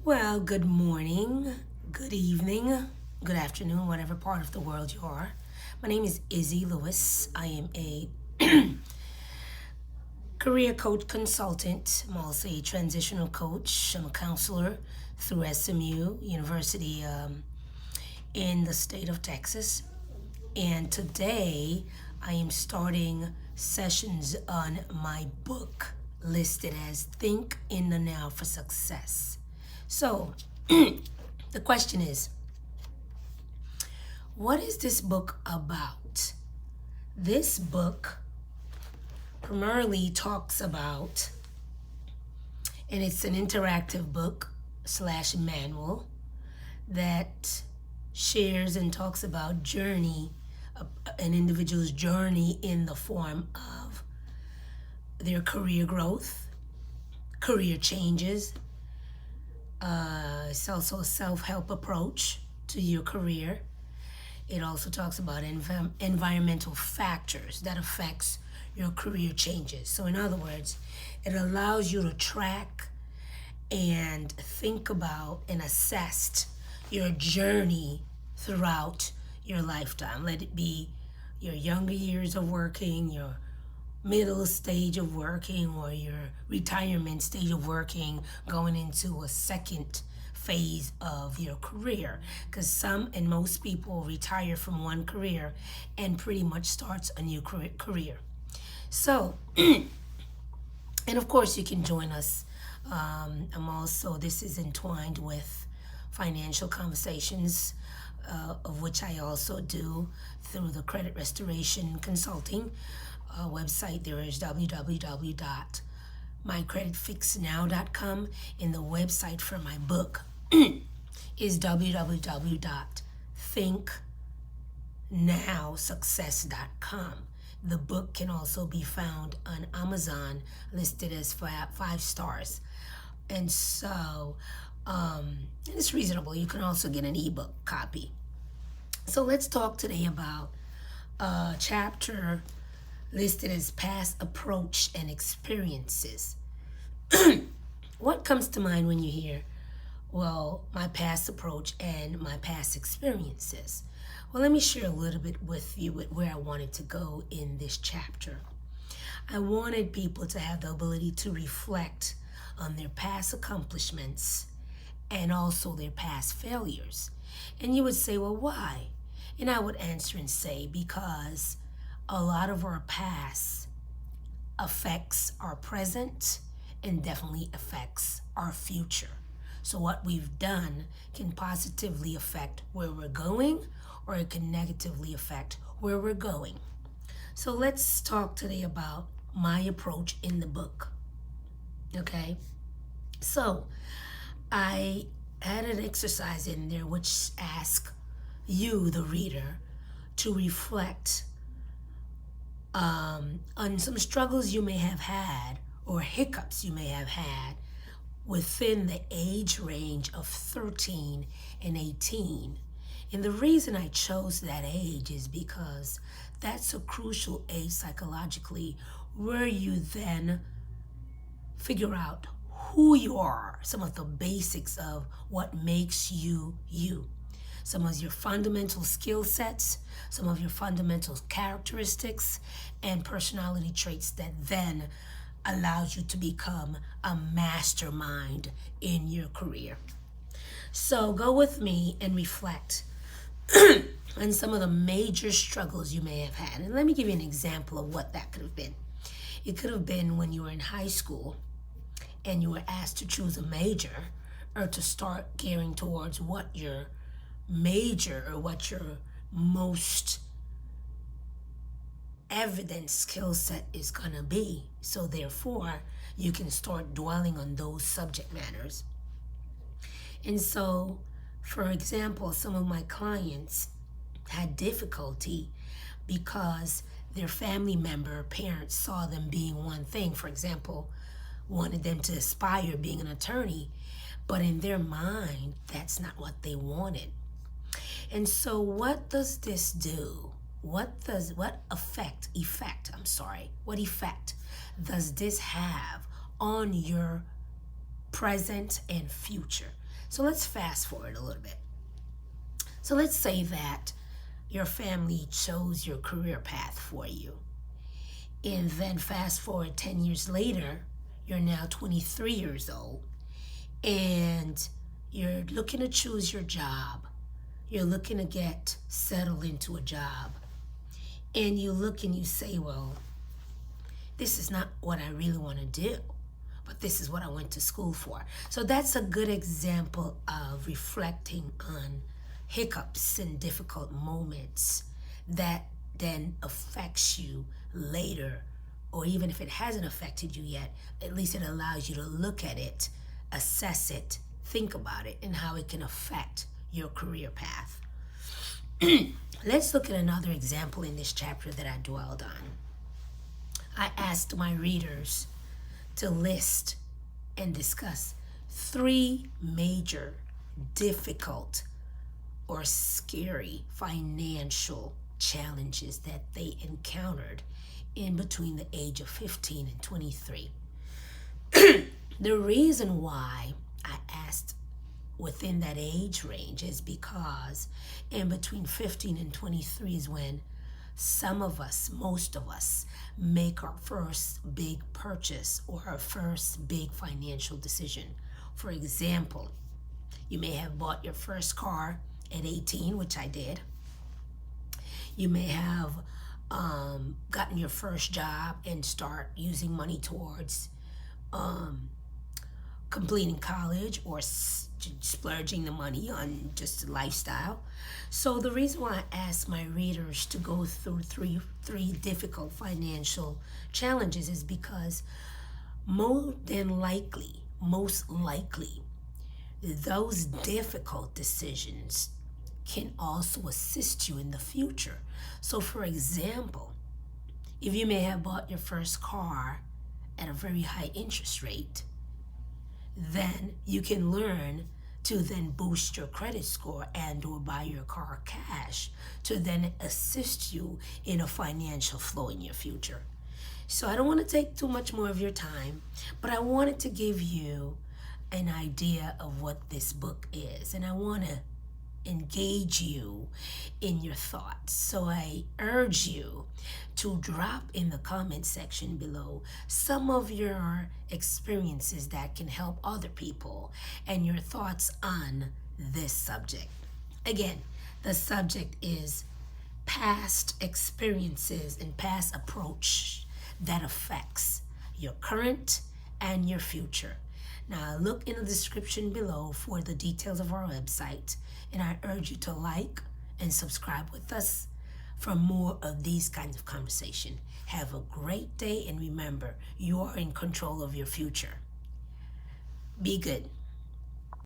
Well, good morning, good evening, good afternoon, whatever part of the world you are. My name is Izzy Lewis. I am a career coach consultant. I'm also a transitional coach. I'm a counselor through SMU University in the state of Texas. And today I am starting sessions on my book listed as Think in the Now for Success. So, the question is, what is this book about? This book primarily talks about, and it's an interactive book slash manual that shares and talks about an individual's journey in the form of their career growth, career changes. It's also a self-help approach to your career. It also talks about environmental factors that affects your career changes. So in other words, it allows you to track and think about and assess your journey throughout your lifetime. Let it be your younger years of working, your middle stage of working, or your retirement stage of working, going into a second phase of your career, because some and most people retire from one career and pretty much starts a new career. So, and of course you can join us. This is entwined with financial conversations, of which I also do through the credit restoration consulting website. There is www.mycreditfixnow.com, and the website for my book is www.thinknowsuccess.com. The book can also be found on Amazon, listed as 5 stars. And so it's reasonable. You can also get an ebook copy. So let's talk today about a chapter listed as past approach and experiences. What comes to mind when you hear, well, my past approach and my past experiences? Well, let me share a little bit with you with where I wanted to go in this chapter. I wanted people to have the ability to reflect on their past accomplishments and also their past failures. And you would say, well, why? And I would answer and say, because a lot of our past affects our present and definitely affects our future. So what we've done can positively affect where we're going, or it can negatively affect where we're going. So let's talk today about my approach in the book. Okay? So I had an exercise in there which asks you, the reader, to reflect on some struggles you may have had or hiccups you may have had within the age range of 13 and 18. And the reason I chose that age is because that's a crucial age psychologically, where you then figure out who you are, some of the basics of what makes you you. Some of your fundamental skill sets, some of your fundamental characteristics and personality traits that then allows you to become a mastermind in your career. So go with me and reflect on some of the major struggles you may have had. And let me give you an example of what that could have been. It could have been when you were in high school and you were asked to choose a major, or to start gearing towards what your major or what your most evident skill set is going to be. So therefore, you can start dwelling on those subject matters. And so, for example, some of my clients had difficulty because their family member or parents saw them being one thing. For example, wanted them to aspire being an attorney, but in their mind, that's not what they wanted. And so what does this do? What effect does this have on your present and future? So let's fast forward a little bit. So let's say that your family chose your career path for you. And then fast forward 10 years later, you're now 23 years old and you're looking to choose your job. You're looking to get settled into a job. And you look and you say, well, this is not what I really want to do, but this is what I went to school for. So that's a good example of reflecting on hiccups and difficult moments that then affects you later, or even if it hasn't affected you yet, at least it allows you to look at it, assess it, think about it, and how it can affect your career path. Let's look at another example in this chapter that I dwelled on. I asked my readers to list and discuss 3 major, difficult, or scary financial challenges that they encountered in between the age of 15 and 23. The reason why I asked within that age range is because in between 15 and 23 is when some of us, most of us, make our first big purchase or our first big financial decision. For example, you may have bought your first car at 18, which I did. You may have gotten your first job and start using money towards completing college or splurging the money on just a lifestyle. So the reason why I asked my readers to go through three difficult financial challenges is because most likely, those difficult decisions can also assist you in the future. So for example, if you may have bought your first car at a very high interest rate, then you can learn to then boost your credit score and or buy your car cash to then assist you in a financial flow in your future. So I don't want to take too much more of your time, but I wanted to give you an idea of what this book is, and I want to engage you in your thoughts. So I urge you to drop in the comment section below some of your experiences that can help other people and your thoughts on this subject. Again, the subject is past experiences and past approach that affects your current and your future. Now, look in the description below for the details of our website, and I urge you to like and subscribe with us for more of these kinds of conversation. Have a great day, and remember, you are in control of your future. Be good.